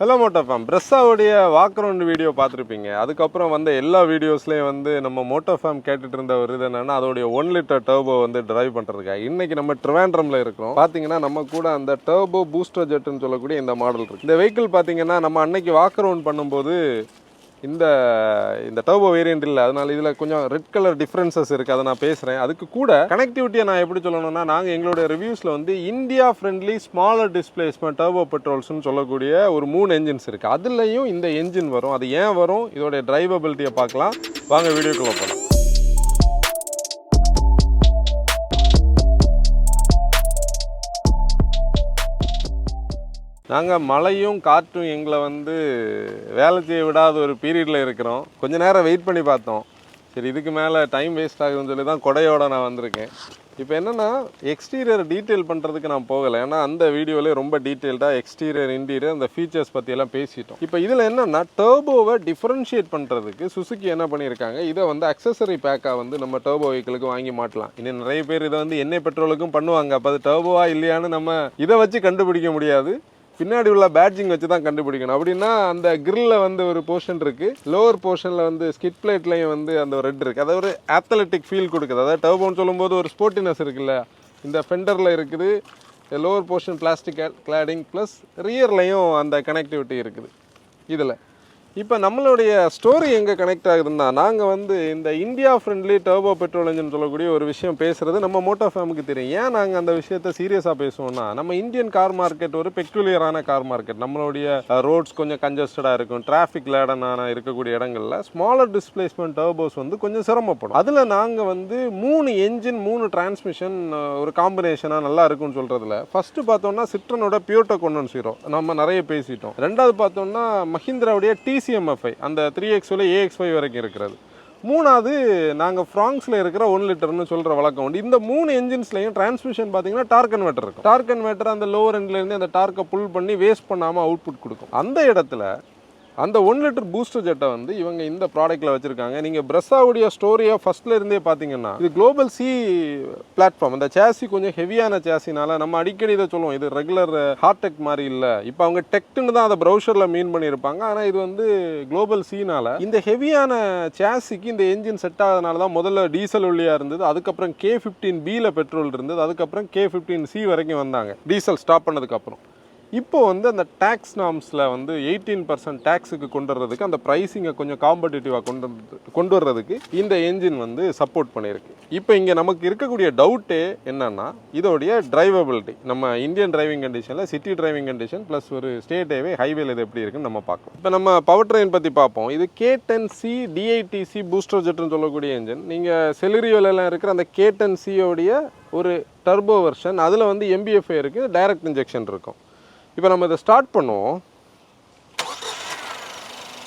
Hello மோட்டோஃபேம் பிரஸ்ஸாவுடைய வாக்ரவுண்ட் video பார்த்துருப்பீங்க. அதுக்கப்புறம் வந்து எல்லா வீடியோஸ்லேயும் வந்து நம்ம மோட்டோஃபேம் கேட்டுட்டு இருந்த ஒரு இது என்னென்னா அதோடைய 1 லிட்டர் டர்போ வந்து டிரைவ் பண்ணுறதுக்காக இன்றைக்கி நம்ம ட்ரிவாண்ட்ரமில் இருக்கிறோம். பார்த்தீங்கன்னா நம்ம கூட அந்த டர்போ பூஸ்டர் ஜெட்டுன்னு சொல்லக்கூடிய இந்த மாடல் இருக்குது. இந்த வெஹிக்கிள் பார்த்தீங்கன்னா நம்ம அன்னைக்கு வாக்ரவுண்ட் பண்ணும்போது இந்த டர்போ வேரியண்ட் இல்லை, அதனால இதில் கொஞ்சம் ரெட் கலர் டிஃப்ரென்சஸ் இருக்குது. அதை நான் பேசுகிறேன். அதுக்கு கூட கனெக்டிவிட்டியை நான் எப்படி சொல்லணும்னா, நாங்கள் எங்களுடைய ரிவ்யூஸில் வந்து India friendly smaller displacement turbo பெட்ரோல்ஸ்னு சொல்லக்கூடிய ஒரு 3 என்ஜின்ஸ் இருக்குது. அதுலேயும் இந்த என்ஜின் வரும். அது ஏன் வரும், இதோடைய டிரைவபிலிட்டியை பார்க்கலாம். வாங்க வீடியோக்குள்ளே போகலாம். நாங்கள் மழையும் காற்றும் எங்களை வந்து வேலை செய்ய விடாத ஒரு பீரியடில் இருக்கிறோம். கொஞ்ச நேரம் வெயிட் பண்ணி பார்த்தோம். சரி, இதுக்கு மேலே டைம் வேஸ்ட் ஆகுதுன்னு சொல்லி தான் கொடையோடு நான் வந்திருக்கேன். இப்போ என்னென்னா எக்ஸ்டீரியர் டீட்டெயில் பண்ணுறதுக்கு நான் போகலை. ஏன்னா அந்த வீடியோவிலே ரொம்ப டீட்டெயில்டாக எக்ஸ்டீரியர் இன்டீரியர் அந்த ஃபீச்சர்ஸ் பற்றியெல்லாம் பேசிட்டோம். இப்போ இதில் என்னென்னா டர்போவை டிஃப்ரென்ஷியேட் பண்ணுறதுக்கு சுசுகி என்ன பண்ணியிருக்காங்க, இதை வந்து அக்சசரி பேக்காக வந்து நம்ம டர்போ வெஹிக்கிளுக்கு வாங்கி மாட்டலாம். இன்னும் நிறைய பேர் இதை வந்து எண்ணெய் பெட்ரோலுக்கும் பண்ணுவாங்க. அப்போ அது டர்போவா இல்லையான்னு நம்ம இதை வச்சு கண்டுபிடிக்க முடியாது. பின்னாடி உள்ள பேட்ஜிங் வச்சு தான் கண்டுபிடிக்கணும். அப்படின்னா அந்த கிரில்ல வந்து ஒரு போர்ஷன் இருக்குது, லோவர் போர்ஷனில் வந்து ஸ்கிட் பிளேட்லையும் வந்து அந்த ஒரு ரெட் இருக்குது. அதாவது ஒரு அத்லெட்டிக் ஃபீல் கொடுக்குது. அதாவது டர்போன்னு சொல்லும்போது ஒரு ஸ்போர்ட்டினஸ் இருக்குல்ல, இந்த ஃபெண்டரில் இருக்குது. Lower portion plastic cladding plus ரியர்லையும் அந்த கனெக்டிவிட்டி இருக்குது இதில். இப்போ நம்மளுடைய ஸ்டோரி எங்கே கனெக்ட் ஆகுதுன்னா, நாங்கள் வந்து இந்த India friendly turbo petrol engine சொல்லக்கூடிய ஒரு விஷயம் பேசுகிறது நம்ம மோட்டோஃபேமுக்கு தெரியும். ஏன் நாங்கள் அந்த விஷயத்தை சீரியஸாக பேசுவோம்னா, நம்ம இந்தியன் கார் மார்க்கெட் ஒரு பெக்யூலியரான கார் மார்க்கெட். நம்மளுடைய ரோட்ஸ் கொஞ்சம் கன்ஜஸ்டடாக இருக்கும், டிராஃபிக் லேடனான இருக்கக்கூடிய இடங்களில் ஸ்மாலர் டிஸ்பிளேஸ்மெண்ட் டர்போஸ் வந்து கொஞ்சம் சிரமப்படும். அதில் நாங்கள் வந்து 3 என்ஜின் 3 டிரான்ஸ்மிஷன் ஒரு காம்பினேஷனாக நல்லா இருக்கும்னு சொல்கிறதுல ஃபஸ்ட்டு பார்த்தோம்னா சிட்ரனோட பியூட்டோ கொண்டு 0 நம்ம நிறைய பேசிட்டோம். ரெண்டாவது பார்த்தோம்னா மஹிந்திராவுடைய TCMFI அந்த 3X AX5 வரைக்கும் இருக்கிறது. மூணாவது நாங்கள் ஃப்ராங்ஸில் இருக்கிற 1 லிட்டர்னு சொல்கிற வழக்கம் உண்டு. இந்த 3 என்ஜின்ஸ்லையும் டிரான்ஸ்மிஷன் பார்த்தீங்கன்னா டார்க் கன்வெர்ட்டர் இருக்கும். டார்க் கன்வெர்ட்டர் அந்த லோவர் எண்ட்லேருந்து அந்த டார்க்கை புல் பண்ணி வேஸ்ட் பண்ணாமல் அவுட்புட் கொடுக்கும். அந்த இடத்துல அந்த 1 லிட்டர் பூஸ்டர் ஜெட்டை வந்து இவங்க இந்த ப்ராடக்ட்டில் வச்சுருக்காங்க. நீங்கள் பிரஸ்ஸாவுடைய ஸ்டோரியை ஃபஸ்ட்டில் இருந்தே பார்த்தீங்கன்னா இது குளோபல் சி பிளாட்ஃபார்ம். அந்த சேசி கொஞ்சம் ஹெவியான சேசினால நம்ம அடிக்கடி இதை சொல்லுவோம், இது ரெகுலர் ஹார்டெக் மாதிரி இல்லை. இப்போ அவங்க டெக்ட்டுன்னு தான் அதை ப்ரௌசரில் மீன் பண்ணியிருப்பாங்க. ஆனால் இது வந்து குளோபல் சினால இந்த ஹெவியான சேசிக்கு இந்த என்ஜின் செட் ஆகிறதுனால தான் முதல்ல டீசல் ஒல்லியாக இருந்தது. அதுக்கப்புறம் K15Bயில் பெட்ரோல் இருந்தது. அதுக்கப்புறம் K15C வரைக்கும் வந்தாங்க டீசல் ஸ்டாப் பண்ணதுக்கப்புறம். இப்போ வந்து அந்த டேக்ஸ் நார்ம்ஸில் வந்து 18% டேக்ஸுக்கு கொண்டு வர்றதுக்கு, அந்த ப்ரைஸிங்கை கொஞ்சம் காம்படிட்டிவாக கொண்டு வர்றதுக்கு இந்த என்ஜின் வந்து சப்போர்ட் பண்ணியிருக்கு. இப்போ இங்கே நமக்கு இருக்கக்கூடிய டவுட்டே என்னன்னா, இதோடைய டிரைவபிலிட்டி. நம்ம இந்தியன் டிரைவிங் கண்டிஷனில் சிட்டி டிரைவிங் கண்டிஷன் ப்ளஸ் ஒரு ஸ்டேட் ஹைவேல இது எப்படி இருக்குன்னு நம்ம பார்க்கலாம். இப்போ நம்ம பவர் ட்ரெயின் பற்றி பார்ப்போம். இது K10C DITC பூஸ்டர் ஜெட்டுன்னு சொல்லக்கூடிய என்ஜின். நீங்கள் செலிரியோலெல்லாம் இருக்கிற அந்த K10Cயோடைய ஒரு டர்போ வெர்ஷன். அதில் வந்து MBFI இருக்குது, டைரக்ட் இன்ஜெக்ஷன் இருக்கும். இப்போ நம்ம இதை ஸ்டார்ட் பண்ணுவோம்.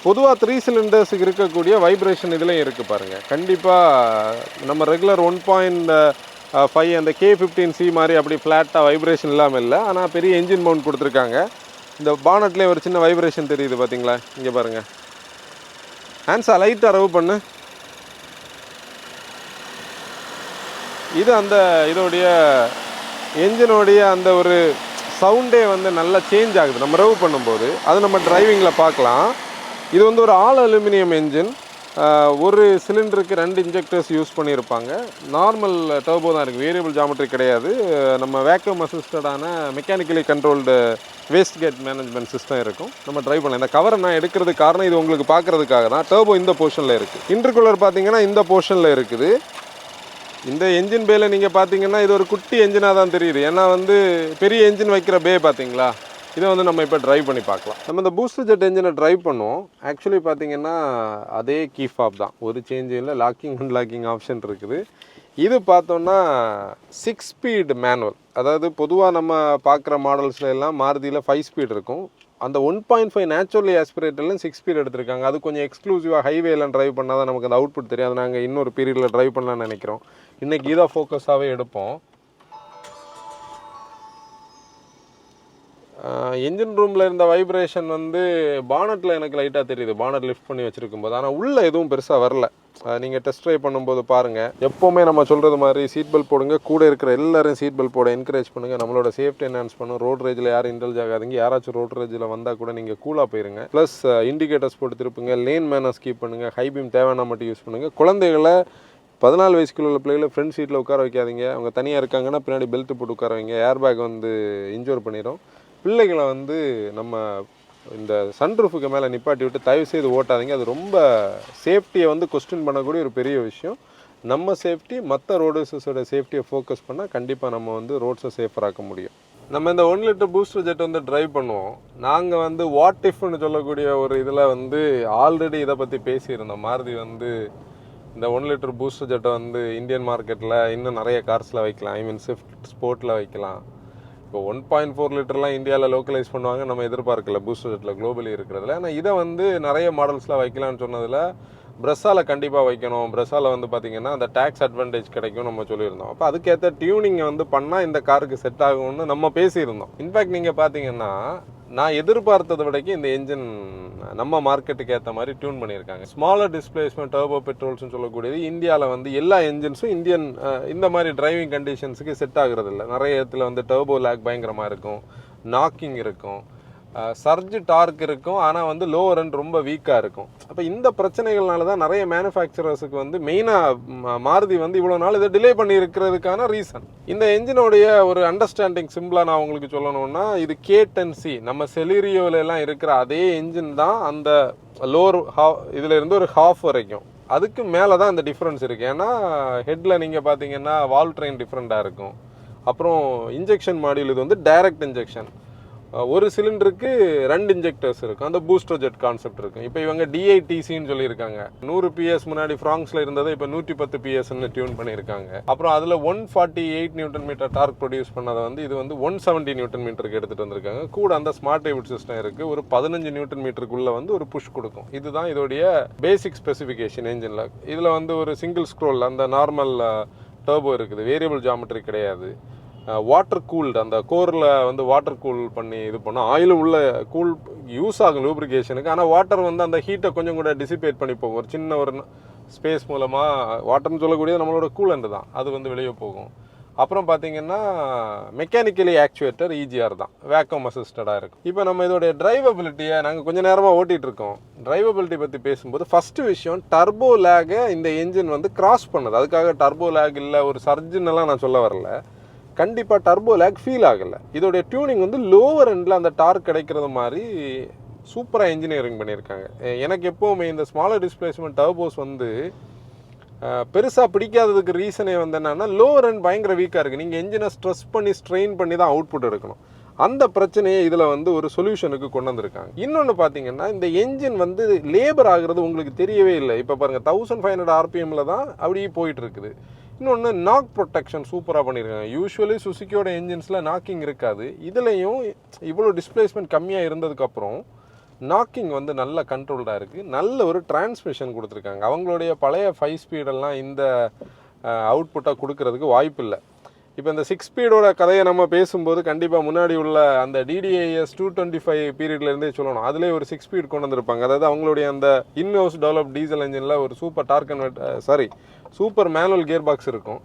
பொதுவாக 3 சிலிண்டர்ஸுக்கு இருக்கக்கூடிய வைப்ரேஷன் இதுலையும் இருக்குது பாருங்கள். கண்டிப்பாக நம்ம ரெகுலர் 1.5 அந்த K15C மாதிரி அப்படி ஃப்ளாட்டாக வைப்ரேஷன் இல்லாமல் இல்லை. ஆனால் பெரிய என்ஜின் மவுண்ட் கொடுத்துருக்காங்க. இந்த பானட்லேயும் ஒரு சின்ன வைப்ரேஷன் தெரியுது பார்த்தீங்களா, இங்கே பாருங்கள். ஹேண்ட்ஸா லைட்டாக ரவ் பண்ணு. இது அந்த இதோடைய என்ஜினோடைய அந்த ஒரு சவுண்டே வந்து நல்லா சேஞ்ச் ஆகுது நம்ம ரவ் பண்ணும்போது. அது நம்ம டிரைவிங்கில் பார்க்கலாம். இது வந்து ஒரு ஆல் அலுமினியம் என்ஜின். ஒரு சிலிண்டருக்கு 2 இன்ஜெக்டர்ஸ் யூஸ் பண்ணியிருப்பாங்க. நார்மல் டர்போ தான் இருக்குது, வேரியபிள் ஜாமெட்ரி கிடையாது. நம்ம வேக்யூம் அசிஸ்டடான mechanically controlled waste gate management system இருக்கும். நம்ம ட்ரைவ் பண்ணலாம். இந்த கவரை நான் எடுக்கிறதுக்கு காரணம் இது உங்களுக்கு பார்க்குறதுக்காக தான். டர்போ இந்த போர்ஷனில் இருக்குது. இன்டர்கூலர் பார்த்தீங்கன்னா இந்த போர்ஷனில் இருக்குது. இந்த என்ஜின் பேல நீங்கள் பார்த்தீங்கன்னா இது ஒரு குட்டி என்ஜினாக தான் தெரியுது. ஏன்னா வந்து பெரிய என்ஜின் வைக்கிற பே பார்த்தீங்களா, இதை வந்து நம்ம இப்போ ட்ரைவ் பண்ணி பார்க்கலாம். நம்ம இந்த பூஸ்டர் ஜெட் என்ஜினை ட்ரைவ் பண்ணுவோம். ஆக்சுவலி பார்த்தீங்கன்னா அதே கீ ஃபாப் தான், ஒரு சேஞ்ச் இல்லை. லாக்கிங் அன்லாக்கிங் ஆப்ஷன் இருக்குது. இது பார்த்தோன்னா 6 ஸ்பீட் மேனுவல். அதாவது பொதுவாக நம்ம பார்க்குற மாடல்ஸில் எல்லாம் மாருதியில் 5 ஸ்பீட் இருக்கும். அந்த 1.5 நேச்சுரலி ஆஸ்பிரேட்டர்லாம் 6 ஸ்பீட் எடுத்திருக்காங்க. அது கொஞ்சம் எக்ஸ்க்ளூசிவாக ஹைவேலாம் ட்ரைவ் பண்ணால் தான் நமக்கு அந்த அவுட்புட் தெரியும். அது நாங்கள் இன்னொரு பீரியடில் ட்ரைவ் பண்ணலான்னு நினைக்கிறோம். இன்றைக்கி இதை ஃபோக்கஸாகவே எடுப்போம். என்ஜின் ரூமில் இருந்த வைப்ரேஷன் வந்து பானட்டில் எனக்கு லைட்டாக தெரியுது, பானட் லிஃப்ட் பண்ணி வச்சுருக்கும்போது. ஆனால் உள்ளே எதுவும் பெருசாக வரல. நீங்கள் டெஸ்ட் ட்ரைவ் பண்ணும்போது பாருங்கள். எப்போவுமே நம்ம சொல்கிறது மாதிரி சீட் பெல்ட் போடுங்க, கூட இருக்கிற எல்லாரும் சீட் பெல்ட் போட என்கரேஜ் பண்ணுங்கள். நம்மளோட சேஃப்டி என்ஹான்ஸ் பண்ணும். ரோட் ரேஜில் யாரும் இன்டல்ஜ் ஆகாதீங்க. யாராச்சும் ரோட் ரேஜில் வந்தால் கூட நீங்கள் கூலாக போயிருங்க. ப்ளஸ் இண்டிகேட்டர்ஸ் போட்டு திருப்புங்க, லேன் மேனர்ஸ் கீப் பண்ணுங்கள், ஹை பீம் தேவையான மட்டும் யூஸ் பண்ணுங்கள். குழந்தைகளை 14 வயசுக்குள்ள உள்ள பிள்ளைகளை ஃப்ரண்ட் சீட்டில் உட்கார வைக்காதீங்க. அவங்க தனியாக இருக்காங்கன்னா பின்னாடி பெல்ட் போட்டு உட்கார வைங்க. ஏர் பேக் வந்து இன்ஜூர் பண்ணிடும். பிள்ளைகளை வந்து நம்ம இந்த சன்ரூஃபுக்கு மேலே நிப்பாட்டி விட்டு தயவு செய்து ஓட்டாதீங்க. அது ரொம்ப சேஃப்டியை வந்து கொஸ்டின் பண்ணக்கூடிய ஒரு பெரிய விஷயம். நம்ம சேஃப்டி மற்ற ரோடர்ஸோட சேஃப்டியை ஃபோக்கஸ் பண்ணால் கண்டிப்பாக நம்ம வந்து ரோட்ஸை சேஃபராக்க முடியும். நம்ம இந்த 1 லிட்டர் பூஸ்டர் ஜெட் வந்து ட்ரைவ் பண்ணுவோம். நாங்கள் வந்து வாட் இஃப்னு சொல்லக்கூடிய ஒரு இதில் வந்து ஆல்ரெடி இதை பற்றி பேசியிருந்தோம். மாருதி வந்து இந்த 1 லிட்டர் பூஸ்டர் ஜெட்டை வந்து இந்தியன் மார்க்கெட்டில் இன்னும் நிறைய கார்ஸில் வைக்கலாம். ஐ மீன் ஸ்விஃப்ட் ஸ்போர்ட்டில் வைக்கலாம். இப்போ 1.4 லிட்டர்லாம் இந்தியாவில் லோக்கலைஸ் பண்ணுவாங்க நம்ம எதிர்பார்க்கல பூஸ்டர் ஜெட்டில் குளோபலி இருக்கிறதுல. ஆனால் இதை வந்து நிறைய மாடல்ஸில் வைக்கலாம்னு சொன்னதில் ப்ரெஸ்ஸால் கண்டிப்பாக வைக்கணும். ப்ரெஸ்ஸால் வந்து பார்த்திங்கன்னா அந்த டேக்ஸ் அட்வான்டேஜ் கிடைக்கும் நம்ம சொல்லியிருந்தோம். அப்போ அதுக்கேற்ற டியூனிங்கை வந்து பண்ணால் இந்த காருக்கு செட் ஆகும்னு நம்ம பேசியிருந்தோம். இன்ஃபேக்ட் நீங்கள் பார்த்தீங்கன்னா நான் எதிர்பார்த்ததை விடைக்கு இந்த என்ஜின் நம்ம மார்க்கெட்டுக்கு ஏற்ற மாதிரி டியூன் பண்ணியிருக்காங்க. ஸ்மாலர் டிஸ்பிளேஸ்மெண்ட் டர்போ பெட்ரோல்ஸ்னு சொல்லக்கூடியது இந்தியாவில் வந்து எல்லா என்ஜின்ஸும் இந்தியன் இந்த மாதிரி டிரைவிங் கண்டிஷன்ஸுக்கு செட் ஆகுறது இல்லை. நிறைய இடத்துல வந்து டர்போ லேக் பயங்கரமாக இருக்கும், நாக்கிங் இருக்கும், சர்ஜ் டார்க் இருக்கும். ஆனால் வந்து லோவர் எண்ட் ரொம்ப வீக்காக இருக்கும். அப்போ இந்த பிரச்சனைகள்னால தான் நிறைய மேனுஃபேக்சரர்ஸுக்கு வந்து மெயினாக மாருதி வந்து இவ்வளோ நாள் இதை டிலே பண்ணி இருக்கிறதுக்கான ரீசன். இந்த என்ஜினோடைய ஒரு அண்டர்ஸ்டாண்டிங் சிம்பிளாக நான் உங்களுக்கு சொல்லணும்னா, இது K10C நம்ம செலிரியோவிலலாம் இருக்கிற அதே என்ஜின் தான் அந்த லோவர் இதில் இருந்து ஒரு ஹாஃப் வரைக்கும். அதுக்கு மேலே தான் இந்த டிஃப்ரென்ஸ் இருக்குது. ஏன்னா ஹெட்டில் நீங்கள் பார்த்தீங்கன்னா வால்வ் ட்ரெயின் டிஃப்ரெண்ட்டாக இருக்கும். அப்புறம் இன்ஜெக்ஷன் மாடியூல் இது வந்து டைரக்ட் இன்ஜெக்ஷன். ஒரு சிலிண்டருக்கு 2 இன்ஜெக்டர்ஸ் இருக்கும். அந்த பூஸ்டர் ஜெட் கான்செப்ட் இருக்கும். இப்போ இவங்க DITCன்னு சொல்லியிருக்காங்க. 100 PS முன்னாடி ஃப்ராங்ஸில் இருந்ததை இப்போ 110 PSன்னு டியூன் பண்ணியிருக்காங்க. அப்புறம் அதில் 148 நியூட்டன் மீட்டர் டார்க் ப்ரொடியூஸ் பண்ணதை வந்து இது வந்து 170 நியூட்டன் மீட்டருக்கு எடுத்துகிட்டு வந்திருக்காங்க. கூட அந்த ஸ்மார்ட் ஹைபிரிட் சிஸ்டம் இருக்குது. ஒரு 15 நியூட்டன் மீட்டருக்குள்ளே வந்து ஒரு புஷ் கொடுக்கும். இதுதான் இதோடைய பேசிக் ஸ்பெசிஃபிகேஷன் என்ஜினில். இதில் வந்து ஒரு சிங்கிள் ஸ்க்ரோல் அந்த நார்மல் டர்போ இருக்குது, வேரியபிள் ஜாமெட்ரி கிடையாது. வாட்டர் கூல்டு, அந்த கோரில் வந்து வாட்டர் கூல் பண்ணி இது பண்ணால் ஆயிலும் உள்ள கூல் யூஸ் ஆகும் லூப்ரிகேஷனுக்கு. ஆனால் வாட்டர் வந்து அந்த ஹீட்டை கொஞ்சம் கூட டிசிபேட் பண்ணி போகும். ஒரு சின்ன ஒரு ஸ்பேஸ் மூலமாக வாட்டர்னு சொல்லக்கூடியது நம்மளோட கூலண்ட் தான், அது வந்து வெளியே போகும். அப்புறம் பார்த்தீங்கன்னா மெக்கானிக்கலி ஆக்சுவேட்டர் EGR தான், வேக்கம் அசிஸ்டடாக இருக்கும். இப்போ நம்ம இதோடைய டிரைவபிலிட்டியை நாங்கள் கொஞ்சம் நேரமாக ஓட்டிகிட்டு இருக்கோம். டிரைவபிலிட்டி பற்றி பேசும்போது ஃபஸ்ட்டு விஷயம், டர்போ லேகை இந்த என்ஜின் வந்து கிராஸ் பண்ணுது. அதுக்காக டர்போ லேக் இல்லை ஒரு சர்ஜின்னெல்லாம் நான் சொல்ல வரல. கண்டிப்பாக டர்போ லேக் ஃபீல் ஆகலை. இதோடைய டியூனிங் வந்து லோவர் எண்டில் அந்த டார்க் கிடைக்கிறது மாதிரி சூப்பராக இன்ஜினியரிங் பண்ணியிருக்காங்க. எனக்கு எப்போவுமே இந்த ஸ்மாலர் டிஸ்பிளேஸ்மெண்ட் டர்போஸ் வந்து பெருசாக பிடிக்காததுக்கு ரீசனே வந்து என்னன்னா, லோவர் எண்ட் பயங்கர வீக்காக இருக்குது. நீங்கள் என்ஜினை ஸ்ட்ரெஸ் பண்ணி ஸ்ட்ரெயின் பண்ணி தான் அவுட்புட் எடுக்கணும். அந்த பிரச்சனையை இதில் வந்து ஒரு சொல்யூஷனுக்கு கொண்டு வந்திருக்காங்க. இன்னொன்று பார்த்தீங்கன்னா, இந்த என்ஜின் வந்து லேபர் ஆகுறது உங்களுக்கு தெரியவே இல்லை. இப்போ பாருங்கள் 1500 RPMல தான் அப்படி போயிட்டு இருக்குது. இன்னொன்று நாக் ப்ரொடெக்ஷன் சூப்பராக பண்ணியிருக்காங்க. யூஸ்வலி சுசுக்கியோட என்ஜின்ஸில் நாக்கிங் இருக்காது. இதுலேயும் இவ்வளோ டிஸ்பிளேஸ்மெண்ட் கம்மியாக இருந்ததுக்கப்புறம் நாக்கிங் வந்து நல்ல கண்ட்ரோல்டாக இருக்குது. நல்ல ஒரு டிரான்ஸ்மிஷன் கொடுத்துருக்காங்க. அவங்களுடைய பழைய 5 ஸ்பீடெல்லாம் இந்த அவுட்புட்டாக கொடுக்கறதுக்கு வாய்ப்பு இல்லை. இப்போ இந்த 6 ஸ்பீடோட கதையை நம்ம பேசும்போது கண்டிப்பாக முன்னாடி உள்ள அந்த DDIS 225 பீரியட்லேருந்தே சொல்லணும். அதிலே ஒரு 6 ஸ்பீட் கொண்டு வந்திருப்பாங்க. அதாவது அவங்களுடைய அந்த இன்ஹவுஸ் டெவலப் டீசல் என்ஜினில் ஒரு super super manual gear box இருக்கும்.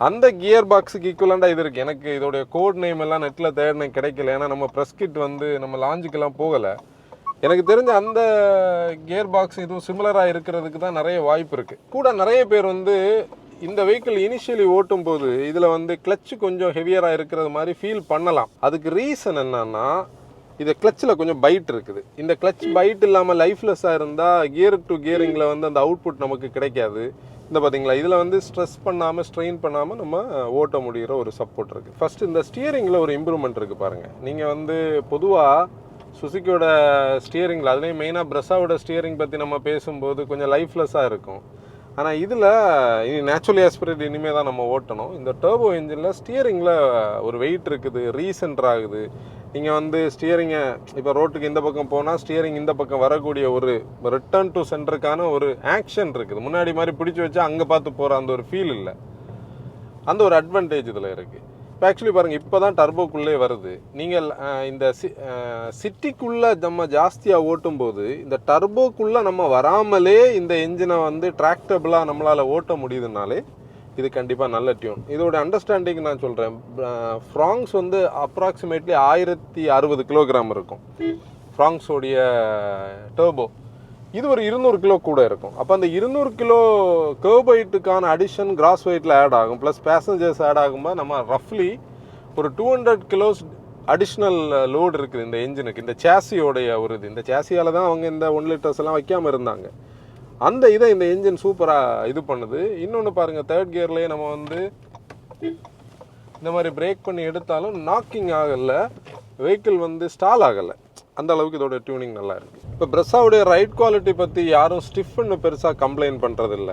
அந்த கியர் பாக்ஸுக்கு ஈக்குவலண்டாக இது இருக்குது. எனக்கு இதோடைய கோட் நேம் எல்லாம் நெட்டில் தேடின கிடைக்கல. ஏன்னா நம்ம ப்ரெஸ் கிட் வந்து நம்ம லாஞ்சுக்கெல்லாம் போகலை. எனக்கு தெரிஞ்ச அந்த கியர் பாக்ஸ் இதுவும் சிமிலராக இருக்கிறதுக்கு தான் நிறைய வாய்ப்பு இருக்குது. கூட நிறைய பேர் வந்து இந்த வெஹிக்கிள் இனிஷியலி ஓட்டும் போது இதில் வந்து கிளச்சு கொஞ்சம் ஹெவியராக இருக்கிறது மாதிரி ஃபீல் பண்ணலாம். அதுக்கு ரீசன் என்னன்னா, இது கிளச்சில் கொஞ்சம் பைட் இருக்குது. இந்த கிளச் பைட் இல்லாமல் லைஃப்லெஸ்ஸாக இருந்தால் கியர் டு கியரிங்கில் வந்து அந்த அவுட்புட் நமக்கு கிடைக்காது. இந்த பார்த்தீங்களா, இதில் வந்து ஸ்ட்ரெஸ் பண்ணாமல் ஸ்ட்ரெயின் பண்ணாமல் நம்ம ஓட்ட முடிகிற ஒரு சப்போர்ட் இருக்குது. ஃபஸ்ட்டு இந்த ஸ்டியரிங்கில் ஒரு இம்ப்ரூவ்மெண்ட் இருக்குது பாருங்கள். நீங்கள் வந்து பொதுவாக சுசுக்கியோட ஸ்டியரிங்கில், அதுலேயும் மெயினாக ப்ரெஸ்ஸாவோட ஸ்டியரிங் பற்றி நம்ம பேசும்போது கொஞ்சம் லைஃப்லெஸ்ஸாக இருக்கும். ஆனால் இதில் இனி நேச்சுரலி ஆஸ்பிரேட் இனிமேல் தான் நம்ம ஓட்டணும். இந்த டர்போ என்ஜினில் ஸ்டியரிங்கில் ஒரு வெயிட் இருக்குது, ரீசென்டர் ஆகுது. நீங்கள் வந்து ஸ்டியரிங்கை இப்போ ரோட்டுக்கு இந்த பக்கம் போனால் ஸ்டியரிங் இந்த பக்கம் வரக்கூடிய ஒரு ரிட்டர்ன் டு சென்டருக்கான ஒரு ஆக்ஷன் இருக்குது. முன்னாடி மாதிரி பிடிச்சி வச்சா அங்கே பார்த்து போகிற அந்த ஒரு ஃபீல் இல்லை. அந்த ஒரு அட்வான்டேஜ் இதில் இருக்குது. இப்போ ஆக்சுவலி பாருங்கள் இப்போ தான் டர்போக்குள்ளே வருது. நீங்கள் இந்த சிட்டிக்குள்ளே நம்ம ஜாஸ்தியாக ஓட்டும் போது இந்த டர்போக்குள்ளே நம்ம வராமலே இந்த என்ஜினை வந்து டிராக்டபிளாக நம்மளால் ஓட்ட முடியுதுனாலே இது கண்டிப்பாக நல்ல டியூன். இதோட அண்டர்ஸ்டாண்டிங் நான் சொல்கிறேன். ஃப்ராங்ஸ் வந்து அப்ராக்சிமேட்லி 1060 கிலோகிராம் இருக்கும் ஃப்ராங்ஸோடைய டர்போ. இது ஒரு 200 கிலோ கூட இருக்கும். அப்போ அந்த 200 கிலோ கர்ப் வெயிட்டுக்கான அடிஷன் கிராஸ் வெயிட்டில் ஆட் ஆகும், ப்ளஸ் பேசஞ்சர்ஸ் ஆட் ஆகும்போது நம்ம ரஃப்லி ஒரு 200 கிலோஸ் அடிஷ்னல் லோடு இருக்குது இந்த என்ஜினுக்கு. இந்த சேசியோடைய ஒரு இது, இந்த சேசியால் தான் அவங்க இந்த 1 லிட்டர்ஸ் எல்லாம் வைக்காமல் இருந்தாங்க. அந்த இதை இந்த என்ஜின் சூப்பராக இது பண்ணுது. இன்னொன்று பாருங்கள், தேர்ட் கியர்லேயே நம்ம வந்து இந்த மாதிரி பிரேக் பண்ணி எடுத்தாலும் நாக்கிங் ஆகலை, வெஹிக்கிள் வந்து ஸ்டால் ஆகலை. அந்த அளவுக்கு இதோட டியூனிங் நல்லா இருக்குது. இப்போ பிரெஸ்ஸாவுடைய ரைட் குவாலிட்டி பற்றி யாரும் ஸ்டிஃப்னு பெருசாக கம்ப்ளைண்ட் பண்ணுறதில்ல.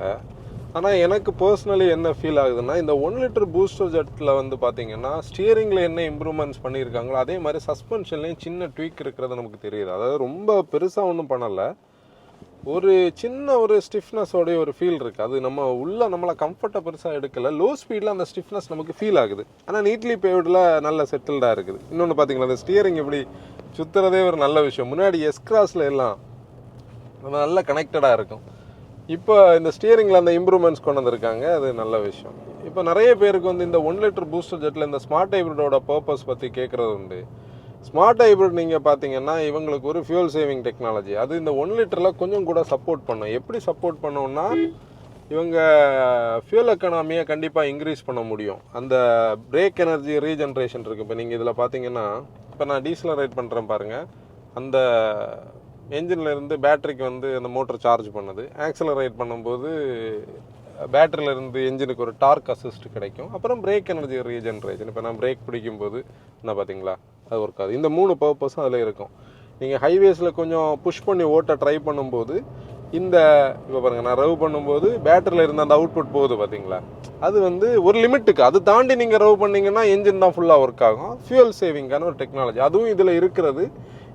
ஆனால் எனக்கு பர்சனலி என்ன ஃபீல் ஆகுதுன்னா, இந்த 1 லிட்டர் பூஸ்டர் ஜெட்டில் வந்து பார்த்தீங்கன்னா ஸ்டியரிங்கில் என்ன இம்ப்ரூவ்மெண்ட்ஸ் பண்ணியிருக்காங்களோ அதே மாதிரி சஸ்பென்ஷன்லேயும் சின்ன ட்வீக் இருக்கிறது நமக்கு தெரியுது. அதாவது ரொம்ப பெருசாக ஒன்றும் பண்ணலை, ஒரு சின்ன ஒரு ஸ்டிஃப்னஸோடைய ஒரு ஃபீல் இருக்குது. அது நம்ம உள்ளே நம்மளை கம்ஃபர்ட்டாக பெருசாக எடுக்கலை. லோ ஸ்பீடில் அந்த ஸ்டிஃப்னஸ் நமக்கு ஃபீல் ஆகுது. ஆனால் நீட்லி பேவ்டில் நல்ல செட்டில்டாக இருக்குது. இன்னொன்று பார்த்தீங்களா, அந்த ஸ்டியரிங் எப்படி சுற்றுறதே ஒரு நல்ல விஷயம். முன்னாடி எஸ்கிராஸில் எல்லாம் நல்லா கனெக்டடாக இருக்கும். இப்போ இந்த ஸ்டியரிங்கில் அந்த இம்ப்ரூவ்மெண்ட்ஸ் கொண்டு வந்திருக்காங்க, அது நல்ல விஷயம். இப்போ நிறைய பேருக்கு வந்து இந்த 1 லிட்டர் பூஸ்டர் ஜெட்டில் இந்த ஸ்மார்ட் ஹைப்ரிடோட பர்பஸ் பற்றி கேட்குறது உண்டு. ஸ்மார்ட் ஹைப்ரிட் நீங்கள் பார்த்தீங்கன்னா இவங்களுக்கு ஒரு ஃபியூல் சேவிங் டெக்னாலஜி, அது இந்த 1 லிட்டரில் கொஞ்சம் கூட சப்போர்ட் பண்ணும். எப்படி சப்போர்ட் பண்ணோம்னா, இவங்க ஃபியூல் எக்கனாமியை கண்டிப்பாக இன்க்ரீஸ் பண்ண முடியும். அந்த பிரேக் எனர்ஜி ரீஜென்ரேஷன் இருக்குது. இப்போ நீங்கள் இதில் பார்த்தீங்கன்னா, இப்போ நான் டீசலரேட் பண்ணுறேன் பாருங்கள், அந்த என்ஜின்லேருந்து பேட்டரிக்கு வந்து அந்த மோட்டர் சார்ஜ் பண்ணுது. ஆக்சலரேட் பண்ணும்போது பேட்டரியிலேருந்து என்ஜினுக்கு ஒரு டார்க் அசிஸ்ட் கிடைக்கும். அப்புறம் பிரேக் எனர்ஜி ரீஜென்ரேஷன். இப்போ நான் பிரேக் பிடிக்கும்போது என்ன பார்த்தீங்களா, அது ஒர்க் ஆகுது. இந்த 3 பர்பஸும் அதில் இருக்கும். நீங்கள் ஹைவேஸில் கொஞ்சம் புஷ் பண்ணி ஓட்ட ட்ரை பண்ணும்போது இந்த இப்போ பாருங்கள், நான் ரவ் பண்ணும்போது பேட்டரியில் இருந்த அந்த அவுட்புட் போகுது பார்த்தீங்களா, அது வந்து ஒரு லிமிட்டுக்கு, அது தாண்டி நீங்கள் ரவ் பண்ணிங்கன்னா என்ஜின் தான் ஃபுல்லாக ஒர்க் ஆகும். ஃபியூல் சேவிங்கான ஒரு டெக்னாலஜி அதுவும் இதில் இருக்கிறது.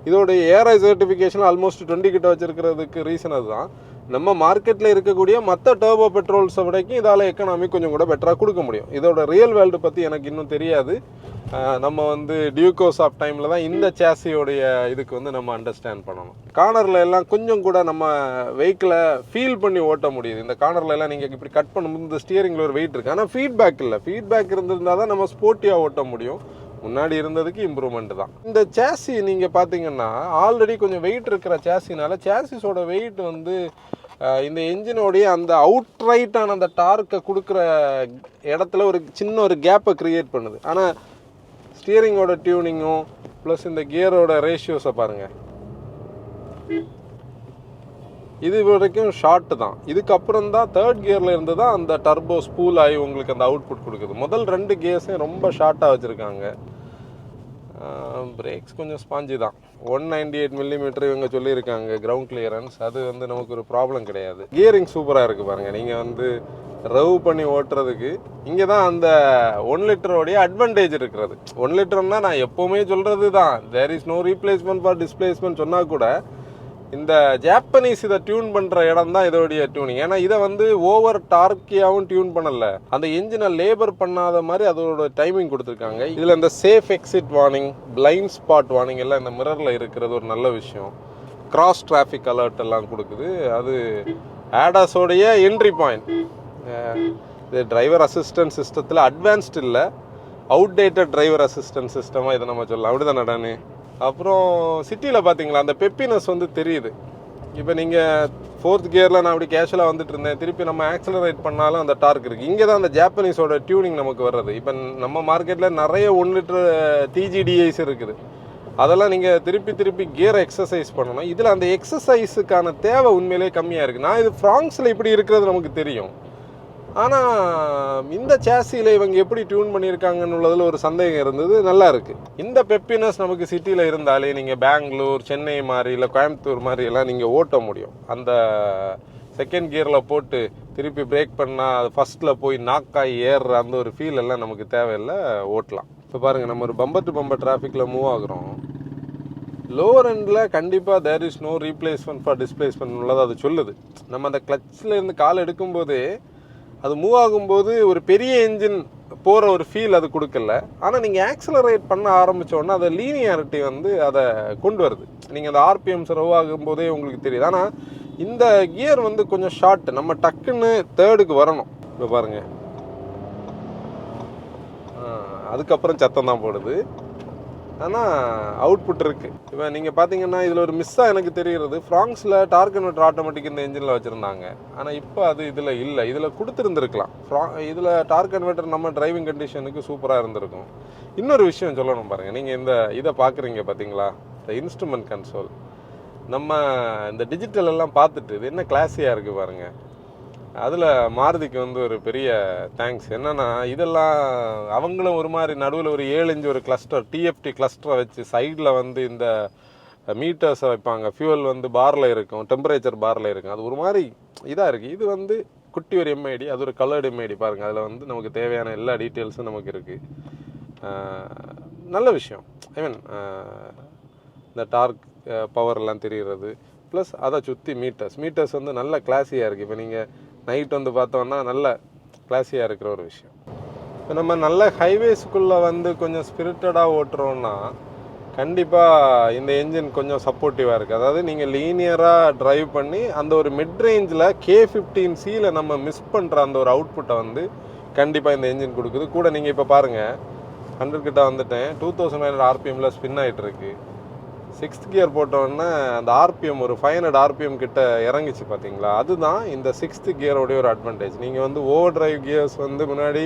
இதோடைய ஏஆர்ஐ சர்டிஃபிகேஷன் ஆல்மோஸ்ட் 20 கிட்ட வச்சுருக்கிறதுக்கு ரீசன் அதுதான். நம்ம மார்க்கெட்டில் இருக்கக்கூடிய மற்ற டர்போ பெட்ரோல்ஸை விடைக்கும் இதால் எக்கனாமி கொஞ்சம் கூட பெட்டராக கொடுக்க முடியும். இதோட ரியல் வேல்டு பற்றி எனக்கு இன்னும் தெரியாது. நம்ம வந்து டியூகோஸ் ஆஃப் டைமில் தான் இந்த சேசியோடைய இதுக்கு வந்து நம்ம அண்டர்ஸ்டாண்ட் பண்ணணும். கார்னரில் எல்லாம் கொஞ்சம் கூட நம்ம வெஹிக்கிளை ஃபீல் பண்ணி ஓட்ட முடியுது. இந்த கார்னரில் எல்லாம் நீங்கள் இப்படி கட் பண்ணும்போது இந்த ஸ்டியரிங்கில் ஒரு வெயிட் இருக்குது, ஆனால் ஃபீட்பேக் இல்லை. ஃபீட்பேக் இருந்திருந்தால் தான் நம்ம ஸ்போர்ட்டியாக ஓட்ட முடியும். முன்னாடி இருந்ததுக்கு இம்ப்ரூவ்மெண்ட் தான். இந்த சேசி நீங்கள் பார்த்தீங்கன்னா ஆல்ரெடி கொஞ்சம் வெயிட் இருக்கிற சேசினால சேசிஸோட வெயிட் வந்து இந்த என்ஜினோடைய அந்த அவுட்ரைட்டான அந்த டார்க்கை கொடுக்குற இடத்துல ஒரு சின்ன ஒரு கேப்பை க்ரியேட் பண்ணுது. ஆனால் ஸ்டியரிங்கோட டியூனிங்கும் ப்ளஸ் இந்த கியரோட ரேஷியோஸை பாருங்கள், இது வரைக்கும் ஷார்ட்டு தான். இதுக்கப்புறம் தான் தேர்ட் கியரில் இருந்து தான் அந்த டர்போ ஸ்பூல் ஆகி உங்களுக்கு அந்த அவுட்புட் கொடுக்குது. முதல் 2 கியர்ஸையும் ரொம்ப ஷார்ட்டாக வச்சுருக்காங்க. பிரேக்ஸ் கொஞ்சம் ஸ்பாஞ்சி தான். 198 மில்லிமீட்டர் இவங்க சொல்லியிருக்காங்க கிரவுண்ட் கிளியரன்ஸ். அது வந்து நமக்கு ஒரு ப்ராப்ளம் கிடையாது. கியரிங் சூப்பராக இருக்குது பாருங்கள். நீங்கள் வந்து ரவ் பண்ணி ஓட்டுறதுக்கு இங்கே தான் அந்த 1 லிட்டரோடைய அட்வான்டேஜ் இருக்கிறது. 1 லிட்டர்னா நான் எப்போவுமே சொல்கிறது தான், there is no replacement for displacement சொன்னால் கூட இந்த ஜாப்பனீஸ் இதை டியூன் பண்ணுற இடம் தான் இதோடைய டியூனிங். ஏன்னா இதை வந்து ஓவர் டார்க்கியாகவும் டியூன் பண்ணலை, அந்த என்ஜினை லேபர் பண்ணாத மாதிரி அதோட டைமிங் கொடுத்துருக்காங்க. இதில் இந்த safe exit warning, blind spot warning எல்லாம் இந்த மிரரில் இருக்கிறது ஒரு நல்ல விஷயம். கிராஸ் டிராஃபிக் அலர்ட் எல்லாம் கொடுக்குது. அது ஆடாஸோடைய என்ட்ரி பாயிண்ட். இது டிரைவர் அசிஸ்டன்ட் சிஸ்டத்தில் அட்வான்ஸ்டு இல்லை, அவுடேட்டட் டிரைவர் அசிஸ்டன்ட் சிஸ்டமாக இதை நம்ம சொல்லலாம். அப்படி தான் நடானு. அப்புறம் சிட்டியில் பார்த்தீங்களா அந்த பெப்பினஸ் வந்து தெரியுது. இப்போ நீங்கள் 4th கியரில் நான் அப்படி கேஷுவலாக வந்துட்டு இருந்தேன், திருப்பி நம்ம ஆக்சலரேட் பண்ணாலும் அந்த டார்க் இருக்குது. இங்கே தான் அந்த ஜாப்பனீஸோட டியூனிங் நமக்கு வர்றது. இப்போ நம்ம மார்க்கெட்டில் நிறைய 1 லிட்டர் டிஜிடிஐஸ் இருக்குது. அதெல்லாம் நீங்கள் திருப்பி கியர் எக்ஸசைஸ் பண்ணணும். இதில் அந்த எக்ஸசைஸுக்கான தேவை உண்மையிலே கம்மியாக இருக்குது. நான் இது ஃப்ராங்ஸில் இப்படி இருக்கிறது நமக்கு தெரியும், ஆனால் இந்த சேசியில் இவங்க எப்படி டியூன் பண்ணியிருக்காங்கன்னு உள்ளதில் ஒரு சந்தேகம் இருந்தது. நல்லா இருக்குது. இந்த பெப்பினஸ் நமக்கு சிட்டியில் இருந்தாலே நீங்கள் பெங்களூர், சென்னை மாதிரி இல்லை கோயம்புத்தூர் மாதிரி எல்லாம் நீங்கள் ஓட்ட முடியும். அந்த செகண்ட் கியரில் போட்டு திருப்பி பிரேக் பண்ணால் அது ஃபஸ்ட்டில் போய் நாக்காய் ஏறுற அந்த ஒரு ஃபீல் எல்லாம் நமக்கு தேவையில்லை, ஓட்டலாம். இப்போ பாருங்கள், நம்ம ஒரு பம்பர் டு பம்பர் டிராஃபிக்கில் மூவ் ஆகுறோம். லோவர் எண்டில் கண்டிப்பாக there is no replacement for displacement உள்ளது அது சொல்லுது. நம்ம அந்த கிளச்சில் இருந்து கால் எடுக்கும்போதே அது மூவ் ஆகும்போது ஒரு பெரிய என்ஜின் போகிற ஒரு ஃபீல் அது கொடுக்கல. ஆனால் நீங்கள் ஆக்சலரேட் பண்ண ஆரம்பித்தோன்னா அதை லீனியாரிட்டி வந்து அதை கொண்டு வருது. நீங்கள் அந்த ஆர்பிஎம்ஸ் ரவ் ஆகும்போதே உங்களுக்கு தெரியுது. ஆனால் இந்த கியர் வந்து கொஞ்சம் ஷார்ட், நம்ம டக்குன்னு தேர்டுக்கு வரணும். இப்போ பாருங்கள், அதுக்கப்புறம் சத்தம் தான் போடுது, ஆனால் அவுட்புட் இருக்குது. இப்போ நீங்கள் பார்த்தீங்கன்னா இதில் ஒரு மிஸ்ஸாக எனக்கு தெரிகிறது, ஃப்ராங்ஸில் டார்க் கன்வெர்ட்டர் ஆட்டோமேட்டிக் இந்த என்ஜினில் வச்சுருந்தாங்க. ஆனால் இப்போ அது இதில் இல்லை. இதில் கொடுத்துருந்துருக்கலாம். இதில் டார்க் கன்வெர்ட்டர் நம்ம டிரைவிங் கண்டிஷனுக்கு சூப்பராக இருந்திருக்கும். இன்னொரு விஷயம் சொல்லணும் பாருங்கள், நீங்கள் இதை பார்க்குறீங்க பார்த்தீங்களா, இந்த இன்ஸ்ட்ருமெண்ட் கன்சோல். நம்ம இந்த டிஜிட்டல் எல்லாம் பார்த்துட்டு இது என்ன கிளாஸியாக இருக்குது பாருங்கள். அதில் மாருதிக்கு வந்து ஒரு பெரிய தேங்க்ஸ். என்னென்னா இதெல்லாம் அவங்களும் ஒரு மாதிரி நடுவில் ஒரு 7 இன்ச் ஒரு கிளஸ்டர், டிஎஃப்டி கிளஸ்டரை வச்சு சைடில் வந்து இந்த மீட்டர்ஸை வைப்பாங்க. ஃபியூவல் வந்து பாரில் இருக்கும், டெம்பரேச்சர் பாரில் இருக்கும். அது ஒரு மாதிரி இதாக இருக்குது. இது வந்து குட்டி ஒரு எம்ஐடி, அது ஒரு கலர்டு எம்ஐடி பாருங்கள். அதில் வந்து நமக்கு தேவையான எல்லா டீட்டெயில்ஸும் நமக்கு இருக்குது. நல்ல விஷயம். ஐ மீன் இந்த டார்க் பவர்லாம் தெரிகிறது, ப்ளஸ் அதை சுற்றி மீட்டர்ஸ் வந்து நல்ல கிளாஸியாக இருக்குது. இப்போ நீங்கள் நைட் வந்து பார்த்தோன்னா நல்ல கிளாஸியாக இருக்கிற ஒரு விஷயம். இப்போ நம்ம நல்ல ஹைவேஸ்க்குள்ளே வந்து கொஞ்சம் ஸ்பிரிட்டடாக ஓட்டுறோன்னா கண்டிப்பாக இந்த என்ஜின் கொஞ்சம் சப்போர்ட்டிவாக இருக்குது. அதாவது நீங்கள் லீனியராக ட்ரைவ் பண்ணி அந்த ஒரு மிட் ரேஞ்சில் K15Cயில் நம்ம மிஸ் பண்ணுற அந்த ஒரு அவுட்புட்டை வந்து கண்டிப்பாக இந்த என்ஜின் கொடுக்குது. கூட நீங்கள் இப்போ பாருங்கள், 100 கிட்ட வந்துட்டேன், 2500 ஆர்பிஎம்மில் ஸ்பின் ஆகிட்டு இருக்கு. 6th கியர் போட்டோன்னா அந்த ஆர்பிஎம் ஒரு 500 ஆர்பிஎம் கிட்ட இறங்கிச்சு பார்த்தீங்களா. அதுதான் இந்த 6th கியரோடைய ஒரு அட்வான்டேஜ். நீங்கள் வந்து ஓவர் டிரைவ் கியர்ஸ் வந்து முன்னாடி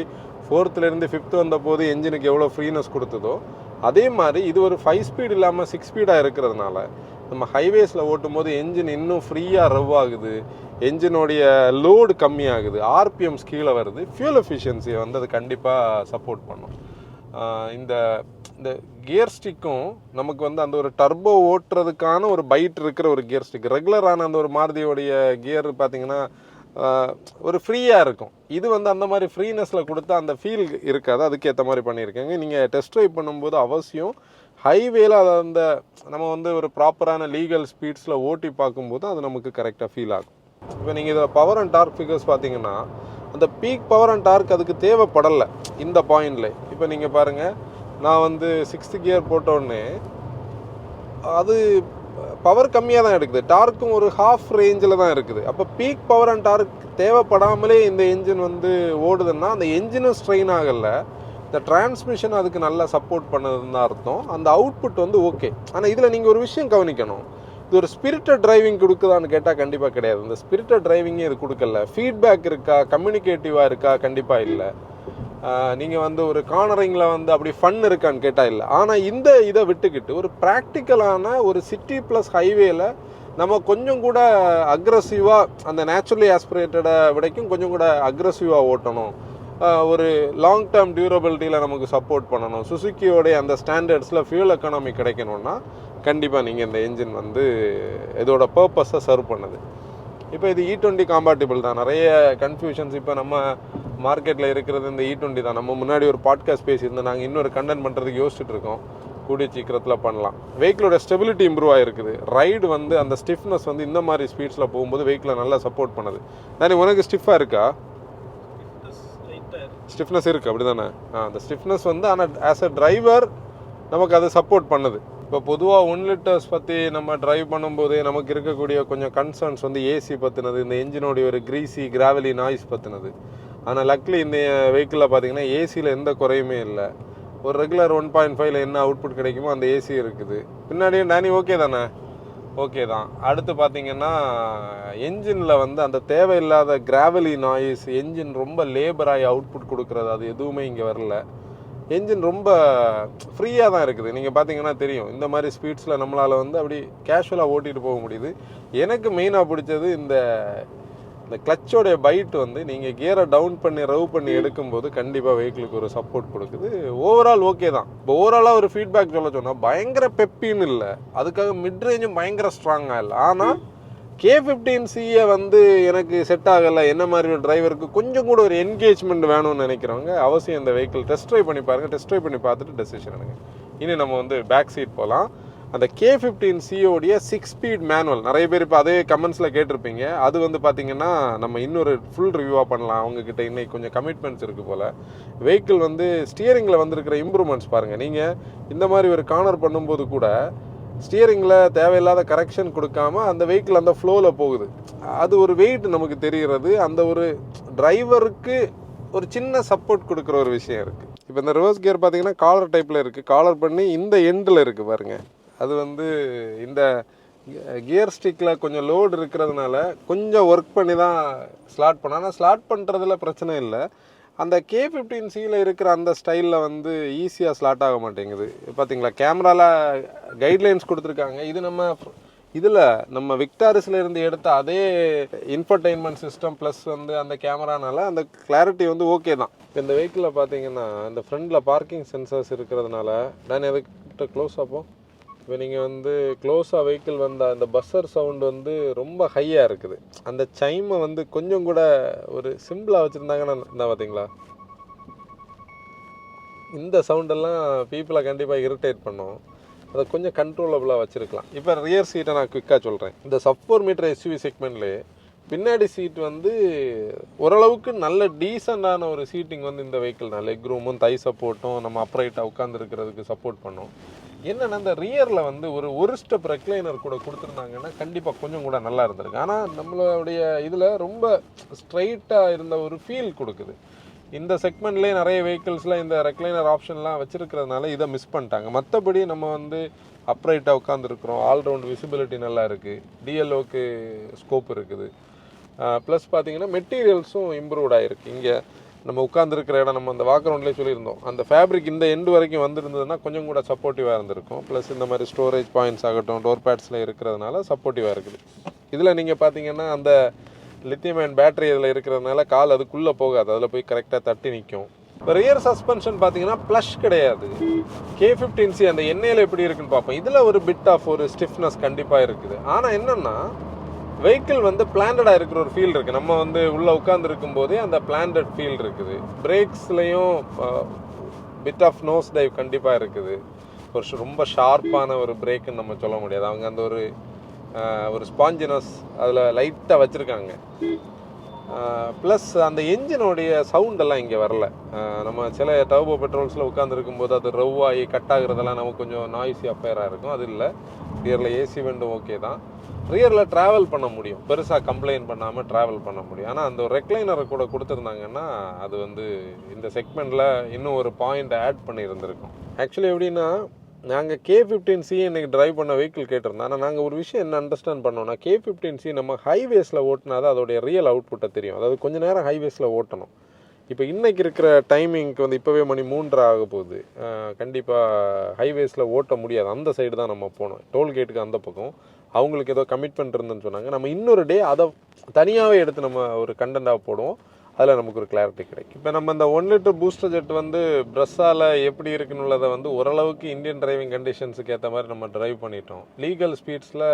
4th-லேருந்து 5th வந்த போது என்ஜினுக்கு எவ்வளோ ஃப்ரீனஸ் கொடுத்ததோ அதே மாதிரி இது ஒரு 5 ஸ்பீட் இல்லாமல் 6 ஸ்பீடாக இருக்கிறதுனால நம்ம ஹைவேஸில் ஓட்டும் போது என்ஜின் இன்னும் ஃப்ரீயாக ரவ் ஆகுது, என்ஜினோடைய லோடு கம்மியாகுது, ஆர்பிஎம்ஸ் கீழே வருது. ஃபியூல் எஃபிஷியன்சியை வந்து அது கண்டிப்பாக சப்போர்ட் பண்ணும். இந்த கியர் ஸ்டிக்கும் நமக்கு வந்து அந்த ஒரு டர்போ ஓட்டுறதுக்கான ஒரு பைட் இருக்கிற ஒரு கியர் ஸ்டிக். ரெகுலரான அந்த ஒரு மாருதியோடைய கியர் பார்த்தீங்கன்னா ஒரு ஃப்ரீயாக இருக்கும். இது வந்து அந்த மாதிரி ஃப்ரீனஸில் கொடுத்தா அந்த ஃபீல் இருக்காது. அதுக்கேற்ற மாதிரி பண்ணியிருக்கேங்க. நீங்கள் டெஸ்ட் ட்ரைவ் பண்ணும்போது அவசியம் ஹைவேல அதை அந்த நம்ம வந்து ஒரு ப்ராப்பரான லீகல் ஸ்பீட்ஸில் ஓட்டி பார்க்கும்போது அது நமக்கு கரெக்டாக ஃபீல் ஆகும். இப்போ நீங்கள் இதில் பவர் அண்ட் டார்க் ஃபிகர்ஸ் பார்த்தீங்கன்னா அந்த பீக் பவர் அண்ட் டார்க் அதுக்கு தேவைப்படலை இந்த பாயிண்டில். இப்போ நீங்கள் பாருங்கள், நான் வந்து 6th கியர் போட்டோடனே அது பவர் கம்மியாக தான் எடுக்குது, டார்க்கும் ஒரு ஹாஃப் ரேஞ்சில் தான் இருக்குது. அப்போ பீக் பவர் அண்ட் டார்க் தேவைப்படாமலே இந்த என்ஜின் வந்து ஓடுதுன்னா அந்த என்ஜினும் ஸ்ட்ரெயின் ஆகலை, இந்த டிரான்ஸ்மிஷன் அதுக்கு நல்லா சப்போர்ட் பண்ணதுன்னு தான் அர்த்தம். அந்த அவுட்புட் வந்து ஓகே. ஆனால் இதில் நீங்கள் ஒரு விஷயம் கவனிக்கணும், இது ஒரு ஸ்பிரிட்டட் டிரைவிங் கொடுக்குதான்னு கேட்டால் கண்டிப்பாக கிடையாது. இந்த ஸ்பிரிட்டட் டிரைவிங்கே இது கொடுக்கல. ஃபீட்பேக் இருக்கா, கம்யூனிகேட்டிவாக இருக்கா, கண்டிப்பாக இல்லை. நீங்கள் வந்து ஒரு கார்னரிங்கில் வந்து அப்படி ஃபன் இருக்கான்னு கேட்டால் இல்லை. ஆனால் இந்த இதை விட்டுக்கிட்டு ஒரு ப்ராக்டிக்கலான ஒரு சிட்டி ப்ளஸ் ஹைவேல நம்ம கொஞ்சம் கூட அக்ரஸிவாக அந்த நேச்சுரலி ஆஸ்பிரேட்டடை விடைக்கும் கொஞ்சம் கூட அக்ரஸிவாக ஓட்டணும், ஒரு லாங் டேர்ம் டியூரபிலிட்டியில் நமக்கு சப்போர்ட் பண்ணணும், சுசுக்கியோடைய அந்த ஸ்டாண்டர்ட்ஸில் ஃபியூல் எக்கானமி கிடைக்கணும்னா கண்டிப்பாக நீங்கள் இந்த என்ஜின் வந்து இதோட பர்பஸை சர்வ் பண்ணுது. இப்போ இது E20 காம்பேட்டிபிள் தான். நிறைய கன்ஃபியூஷன்ஸ் இப்போ நம்ம மார்க்கெட்டில் இருக்கிறது இந்த E20 தான். நம்ம முன்னாடி ஒரு பாட்காஸ்ட் பேசியிருந்தோம், நாங்கள் இன்னொரு கண்டென்ட் பண்ணுறதுக்கு யோசிச்சுட்டு இருக்கோம், கூடிய சீக்கிரத்தில் பண்ணலாம். வெஹிக்கிளோட ஸ்டெபிலிட்டி இம்ப்ரூவ் ஆகிருக்குது. ரைடு வந்து அந்த ஸ்டிஃப்னஸ் வந்து இந்த மாதிரி ஸ்பீட்ஸில் போகும்போது வெஹிக்கிளை நல்லா சப்போர்ட் பண்ணுது. தானே உனக்கு ஸ்டிஃபாக இருக்கா? ஸ்டிஃப்னஸ் இருக்குது அப்படி தானே? அந்த ஸ்டிஃப்னஸ் வந்து ஆனால் ஆஸ் அ டிரைவர் நமக்கு அதை சப்போர்ட் பண்ணுது. இப்போ பொதுவாக 1 லிட்டர்ஸ் பற்றி நம்ம ட்ரைவ் பண்ணும்போதே நமக்கு இருக்கக்கூடிய கொஞ்சம் கன்சர்ன்ஸ் வந்து ஏசி பற்றினது, இந்த என்ஜினோடைய ஒரு கிரீசி கிராவலி நாய்ஸ் பற்றினது. ஆனால் லக்லி இந்த வெஹிக்கிளில் பார்த்தீங்கன்னா ஏசியில் எந்த குறையுமே இல்லை. ஒரு ரெகுலர் 1.5ல என்ன அவுட்புட் கிடைக்குமோ அந்த ஏசி இருக்குது. பின்னாடியே நானி ஓகே தானே? ஓகே தான். அடுத்து பார்த்தீங்கன்னா என்ஜினில் வந்து அந்த தேவையில்லாத கிராவலி நாய்ஸ், என்ஜின் ரொம்ப லேபராகி அவுட்புட் கொடுக்குறது, அது எதுவுமே இங்கே வரல. என்ஜின் ரொம்ப ஃப்ரீயாக தான் இருக்குது. நீங்கள் பார்த்தீங்கன்னா தெரியும், இந்த மாதிரி ஸ்பீட்ஸில் நம்மளால் வந்து அப்படி கேஷுவலாக ஓட்டிகிட்டு போக முடியுது. எனக்கு மெயினாக பிடிச்சது இந்த கிளச்சோடைய பைட் வந்து நீங்கள் கியரை டவுன் பண்ணி ரவ் பண்ணி எடுக்கும்போது கண்டிப்பாக வெஹிக்கிளுக்கு ஒரு சப்போர்ட் கொடுக்குது. ஓவரால் ஓகே தான். இப்போ ஓவராலாக ஒரு ஃபீட்பேக் சொல்ல சொன்னால் பயங்கர பெப்பின்னு இல்லை, அதுக்காக மிட் ரேஞ்சும் பயங்கர ஸ்ட்ராங்காக இல்லை. ஆனால் K15Cயை வந்து எனக்கு செட் ஆகலை, என்ன மாதிரி ஒரு டிரைவருக்கு கொஞ்சம் கூட ஒரு என்கேஜ்மெண்ட் வேணும்னு நினைக்கிறவங்க அவசியம் இந்த வெஹிக்கிள் டெஸ்ட் ட்ரைவ் பண்ணி பாருங்கள். டெஸ்ட் ட்ரைவ் பண்ணி பார்த்துட்டு டெசிஷன் எடுங்க. இனி நம்ம வந்து பேக் சீட் போகலாம். அந்த K15C உடைய 6 ஸ்பீட் மேனுவல் நிறைய பேர் இப்போ அதே கமெண்ட்ஸில் கேட்டிருப்பீங்க. அது வந்து பார்த்தீங்கன்னா நம்ம இன்னொரு ஃபுல் ரிவ்யூவாக பண்ணலாம். அவங்கக்கிட்ட இன்னைக்கு கொஞ்சம் கமிட்மெண்ட்ஸ் இருக்குது போல். வெஹிக்கிள் வந்து ஸ்டியரிங்கில் வந்திருக்கிற இம்ப்ரூவ்மெண்ட்ஸ் பாருங்கள். நீங்கள் இந்த மாதிரி ஒரு கார்னர் பண்ணும்போது கூட ஸ்டியரிங்கில் தேவையில்லாத கரெக்ஷன் கொடுக்காம அந்த வெஹிக்கிள் அந்த ஃப்ளோவில் போகுது. அது ஒரு வெயிட் நமக்கு தெரிகிறது. அந்த ஒரு டிரைவருக்கு ஒரு சின்ன சப்போர்ட் கொடுக்குற ஒரு விஷயம் இருக்குது. இப்போ இந்த ரிவர்ஸ் கியர் பார்த்தீங்கன்னா காலர் டைப்பில் இருக்குது. காலர் பண்ணி இந்த எண்டில் இருக்குது பாருங்கள். அது வந்து இந்த கியர் ஸ்டிக்கில் கொஞ்சம் லோடு இருக்கிறதுனால கொஞ்சம் ஒர்க் பண்ணி தான் ஸ்லாட் பண்ணோம். ஆனால் ஸ்லாட் பண்ணுறதுல பிரச்சனை இல்லை. அந்த K15Cயில் இருக்கிற அந்த ஸ்டைலில் வந்து ஈஸியாக ஸ்லாட் ஆக மாட்டேங்குது. பார்த்தீங்களா, கேமராவில் கைட்லைன்ஸ் கொடுத்துருக்காங்க. இது நம்ம விக்டாரிஸில் இருந்து எடுத்த அதே இன்ஃபர்டெயின்மெண்ட் சிஸ்டம் ப்ளஸ் வந்து அந்த கேமரானால அந்த கிளாரிட்டி வந்து ஓகே தான். இந்த வெஹிக்கிளில் பார்த்தீங்கன்னா இந்த ஃப்ரண்டில் பார்க்கிங் சென்சர்ஸ் இருக்கிறதுனால நான் எதுக்கிட்ட க்ளோஸ் ஆப்போம். இப்போ நீங்கள் வந்து க்ளோஸாக வெஹிக்கிள் வந்த அந்த பஸ்ஸர் சவுண்டு வந்து ரொம்ப ஹையாக இருக்குது. அந்த சைமை வந்து கொஞ்சம் கூட ஒரு சிம்பிளாக வச்சுருந்தாங்கன்னா என்ன பார்த்தீங்களா, இந்த சவுண்டெல்லாம் பீப்புளை கண்டிப்பாக இரிட்டேட் பண்ணும். அதை கொஞ்சம் கண்ட்ரோலபுளாக வச்சுருக்கலாம். இப்போ ரியர் சீட்டை நான் குயிக்காக சொல்கிறேன். இந்த சப் 4 மீட்டர் எஸ்யூவி செக்மெண்ட்லேயே பின்னாடி சீட் வந்து ஓரளவுக்கு நல்ல டீசெண்டான ஒரு சீட்டிங் வந்து இந்த வெஹிக்கிள் தான். லெக் ரூமும் தை சப்போர்ட்டும் நம்ம அப்ரைட்டாக உட்காந்துருக்கிறதுக்கு சப்போர்ட் பண்ணும். என்னென்னா இந்த ரியரில் வந்து ஒரு ஸ்டெப் ரெக்லைனர் கூட கொடுத்துருந்தாங்கன்னா கண்டிப்பாக கொஞ்சம் கூட நல்லா இருந்திருக்கு. ஆனால் நம்மளுடைய இதில் ரொம்ப ஸ்ட்ரைட்டாக இருந்த ஒரு ஃபீல் கொடுக்குது. இந்த செக்மெண்ட்லேயே நிறைய வெஹிக்கிள்ஸில் இந்த ரெக்லைனர் ஆப்ஷன்லாம் வச்சுருக்கிறதுனால இதை மிஸ் பண்ணிட்டாங்க. மற்றபடி நம்ம வந்து அப்ரைட்டாக உட்காந்துருக்குறோம். ஆல்ரவுண்ட் விசிபிலிட்டி நல்லா இருக்குது. டிஎல்ஓக்கு ஸ்கோப் இருக்குது. ப்ளஸ் பார்த்தீங்கன்னா மெட்டீரியல்ஸும் இம்ப்ரூவ்ட் ஆகிருக்கு. இங்கே நம்ம உட்காந்துருக்கிற இடம் நம்ம அந்த வாக்கரவுண்ட்லேயே சொல்லியிருந்தோம். அந்த ஃபேப்ரிக் இந்த எண்டு வரைக்கும் வந்துருந்ததுன்னா கொஞ்சம் கூட சப்போர்ட்டிவாக இருந்திருக்கும். ப்ளஸ் இந்த மாதிரி ஸ்டோரேஜ் பாயிண்ட்ஸ் ஆகட்டும் டோர் பேட்ஸில் இருக்கிறதுனால சப்போர்ட்டிவாக இருக்குது. இதில் நீங்கள் பார்த்தீங்கன்னா அந்த லித்தியம் அயன் பேட்டரி இதில் இருக்கிறதுனால கால் அதுக்குள்ளே போகாது. அதில் போய் கரெக்டாக தட்டி நிற்கும். இப்போ ரியர் சஸ்பென்ஷன் பார்த்தீங்கன்னா ப்ளஷ் கிடையாது. K15C அந்த எண்ணெயில் எப்படி இருக்குன்னு பார்ப்போம். இதில் ஒரு பிட் ஆஃப் ஒரு ஸ்டிஃப்னஸ் கண்டிப்பாக இருக்குது. ஆனால் என்னென்னா வெஹிக்கிள் வந்து பிளாண்டடாக இருக்கிற ஒரு ஃபீல் இருக்குது. நம்ம வந்து உள்ளே உட்காந்துருக்கும் போதே அந்த பிளாண்டட் ஃபீல் இருக்குது. பிரேக்ஸ்லேயும் பிட் ஆஃப் நோஸ் டைவ் கண்டிப்பாக இருக்குது. ரொம்ப ஷார்ப்பான ஒரு பிரேக்குன்னு நம்ம சொல்ல முடியாது. அவங்க அந்த ஒரு ஸ்பாஞ்சினஸ் அதில் லைட்டாக வச்சுருக்காங்க. ப்ளஸ் அந்த என்ஜினுடைய சவுண்டெல்லாம் இங்கே வரல. நம்ம சில டர்போ பெட்ரோல்ஸில் உட்காந்துருக்கும் போது அது ரவ் ஆகி கட் ஆகுறதெல்லாம் நமக்கு கொஞ்சம் நாய்ஸி அஃபேராக இருக்கும். அது இல்லை. ரியரில் ஏசி வெண்டும் ஓகே தான். ரியரில் ட்ராவல் பண்ண முடியும். பெருசாக கம்ப்ளைண்ட் பண்ணாமல் ட்ராவல் பண்ண முடியும். ஆனால் அந்த ஒரு ரெக்லைனரை கூட கொடுத்துருந்தாங்கன்னா அது வந்து இந்த செக்மெண்ட்டில் இன்னும் ஒரு பாயிண்ட் ஆட் பண்ணியிருந்திருக்கும். ஆக்சுவலி எப்படின்னா நாங்கள் K15C இன்றைக்கி ட்ரைவ் பண்ண வெஹிக்கிள் கேட்டிருந்தோம். ஆனால் நாங்கள் ஒரு விஷயம் என்ன அண்டர்ஸ்டாண்ட் பண்ணோன்னா K15C நம்ம ஹைவேஸில் ஓட்டினா தான் அதோடைய ரியல் அவுட்புட்டை தெரியும். அதாவது கொஞ்சம் நேரம் ஹைவேஸில் ஓட்டணும். இப்போ இன்றைக்கி இருக்கிற டைமிங்க்கு வந்து இப்போவே மணி 3:30 ஆக போகுது. கண்டிப்பாக ஹைவேஸில் ஓட்ட முடியாது. அந்த சைடு தான் நம்ம போனோம். டோல்கேட்டுக்கு அந்த பக்கம் அவங்களுக்கு ஏதோ கமிட்மெண்ட் இருந்துன்னு சொன்னாங்க. நம்ம இன்னொரு டே அதை தனியாகவே எடுத்து நம்ம ஒரு கண்டென்ட்டாக போடுவோம். அதில் நமக்கு ஒரு கிளாரிட்டி கிடைக்கும். இப்போ நம்ம இந்த 1 லிட்டர் பூஸ்டர் ஜெட் வந்து ப்ரெஸ்ஸால் எப்படி இருக்குன்னு உள்ளதை வந்து ஓரளவுக்கு இந்தியன் டிரைவிங் கண்டிஷன்ஸுக்கு ஏற்ற மாதிரி நம்ம ட்ரைவ் பண்ணிட்டோம். லீகல் ஸ்பீட்ஸில்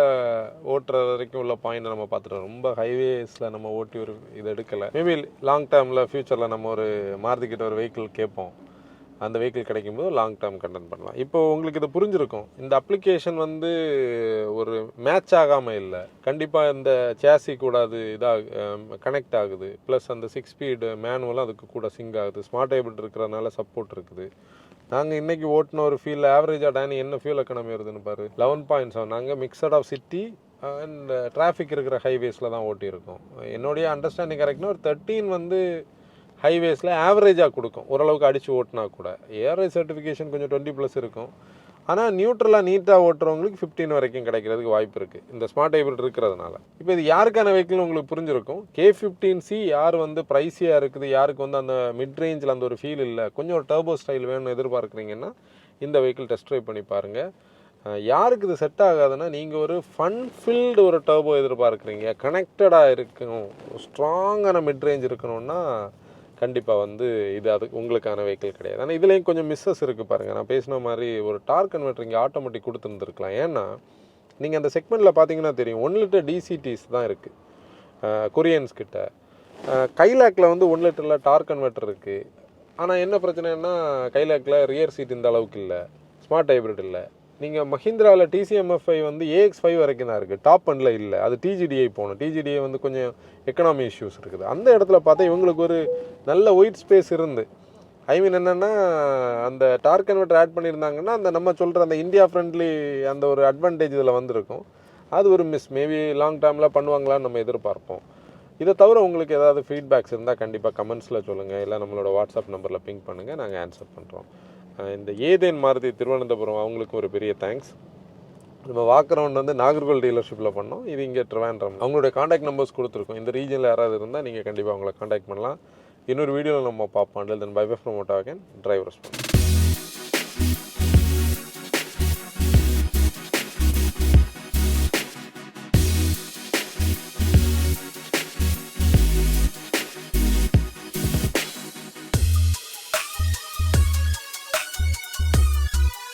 ஓட்டுற வரைக்கும் உள்ள பாயிண்ட் நம்ம பார்த்துட்டோம். ரொம்ப ஹைவேஸில் நம்ம ஓட்டி ஒரு இது எடுக்கலை. மேபி லாங் டேர்மில் ஃப்யூச்சரில் நம்ம ஒரு மாருதிக்கிட்ட ஒரு வெஹிக்கிள் கேட்போம். அந்த வெஹிக்கிள் கிடைக்கும்போது லாங் டேர்ம் கண்டென்ட் பண்ணலாம். இப்போ உங்களுக்கு இது புரிஞ்சிருக்கும். இந்த அப்ளிகேஷன் வந்து ஒரு மேட்ச் ஆகாமல் இல்லை. கண்டிப்பாக இந்த சேசி கூட அது இதாக கனெக்ட் ஆகுது. ப்ளஸ் அந்த 6 ஸ்பீடு மேனுவலும் அதுக்கு கூட சிங்க் ஆகுது. ஸ்மார்ட் ஹைபிரிட் இருக்கிறதுனால சப்போர்ட் இருக்குது. நாங்கள் இன்றைக்கி ஓட்டின ஒரு ஃபியூல் ஆவரேஜாக டேனி என்ன ஃபியூல் எக்கனாமி வருதுன்னு பாரு, 11.7. நாங்கள் mixed of city and traffic இருக்கிற ஹைவேஸில் தான் ஓட்டியிருக்கோம். என்னுடைய அண்டர்ஸ்டாண்டிங் கரெக்ட்னா ஒரு 13 வந்து ஹைவேஸில் ஆவரேஜாக கொடுக்கும். ஓரளவுக்கு அடித்து ஓட்டினா கூட. ஏஆர்ஐ சர்டிஃபிகேஷன் கொஞ்சம் 20+ இருக்கும். ஆனால் நியூட்ரலாக நீட்டாக ஓட்டுறவங்களுக்கு 15 வரைக்கும் கிடைக்கிறதுக்கு வாய்ப்பு இருக்குது இந்த ஸ்மார்ட் ஹைபிரிட் இருக்கிறதுனால. இப்போ இது யாருக்கான வெஹிக்கிள்னு உங்களுக்கு புரிஞ்சிருக்கும். K15C யார் வந்து ப்ரைஸியாக இருக்குது, யாருக்கு வந்து அந்த மிட் ரேஞ்சில் அந்த ஒரு ஃபீல் இல்லை, கொஞ்சம் ஒரு டர்போ ஸ்டைல் வேணும்னு எதிர்பார்க்குறீங்கன்னா இந்த வெஹிக்கிள் டெஸ்ட் ட்ரைவ் பண்ணி பாருங்கள். யாருக்கு இது செட் ஆகாதுன்னா நீங்கள் ஒரு ஃபன் ஃபில்டு ஒரு டர்போ எதிர்பார்க்குறீங்க, கனெக்டடாக இருக்கணும், ஸ்ட்ராங்கான மிட் ரேஞ்ச் இருக்கணும்னா கண்டிப்பாக வந்து இது அதுக்கு உங்களுக்கான வெஹிக்கிள் கிடையாது. ஆனால் இதுலேயும் கொஞ்சம் மிஸ்ஸஸ் இருக்குது பாருங்கள். நான் பேசின மாதிரி ஒரு டார்க் கன்வெர்ட்டர் இங்கே ஆட்டோமேட்டிக் கொடுத்துருந்துருக்கலாம். ஏன்னா நீங்கள் அந்த செக்மெண்ட்டில் பார்த்தீங்கன்னா தெரியும் 1 லிட்டர் DCTs தான் இருக்குது கொரியன்ஸ் கிட்ட. கைலாக்கில் வந்து 1 லிட்டரில் டார்க் கன்வெர்ட்டர் இருக்குது. ஆனால் என்ன பிரச்சனைன்னா கைலாக்கில் ரியர் சீட் இந்த அளவுக்கு இல்லை, ஸ்மார்ட் ஹைப்ரிட் இல்லை. நீங்கள் மஹிந்திராவில் TCMFI வந்து AX5 வரைக்கும் தான் இருக்குது, டாப் அண்டில் இல்லை. அது TGDI போகணும். TGDI வந்து கொஞ்சம் எக்கனாமி இஷ்யூஸ் இருக்குது. அந்த இடத்துல பார்த்தா இவங்களுக்கு ஒரு நல்ல ஒயிட் ஸ்பேஸ் இருந்து, ஐ மீன் என்னென்னா அந்த டார்க் கன்வெர்ட்டர் ஆட் பண்ணியிருந்தாங்கன்னா அந்த நம்ம சொல்கிற அந்த இந்தியா ஃப்ரெண்ட்லி அந்த ஒரு அட்வான்டேஜ் இதில் வந்திருக்கும். அது ஒரு மிஸ். மேபி லாங் டேர்மில் பண்ணுவாங்களான்னு நம்ம எதிர்பார்ப்போம். இதை தவிர உங்களுக்கு ஏதாவது ஃபீட்பேக்ஸ் இருந்தால் கண்டிப்பாக கமெண்ட்ஸில் சொல்லுங்கள், இல்லை நம்மளோட வாட்ஸ்அப் நம்பரில் பிங்க் பண்ணுங்கள், நாங்கள் ஆன்சர் பண்ணுறோம். இந்த ஏதேன் மாருதி திருவனந்தபுரம் அவங்களுக்கும் ஒரு பெரிய தேங்க்ஸ். நம்ம வாக்கரவுண்ட் வந்து நாகர்கோவில் டீலர்ஷிப்பில் பண்ணோம், இது இங்கே ட்ரிவாண்ட்ரம். அவங்களுடைய காண்டாக்ட் நம்பர்ஸ் கொடுத்துருக்கோம். இந்த ரீஜனில் யாராவது இருந்தால் நீங்கள் கண்டிப்பாக அவங்கள காண்டாக்ட் பண்ணலாம். இன்னொரு வீடியோவில் நம்ம பார்ப்போம். Then bye bye from Moto again, drivers.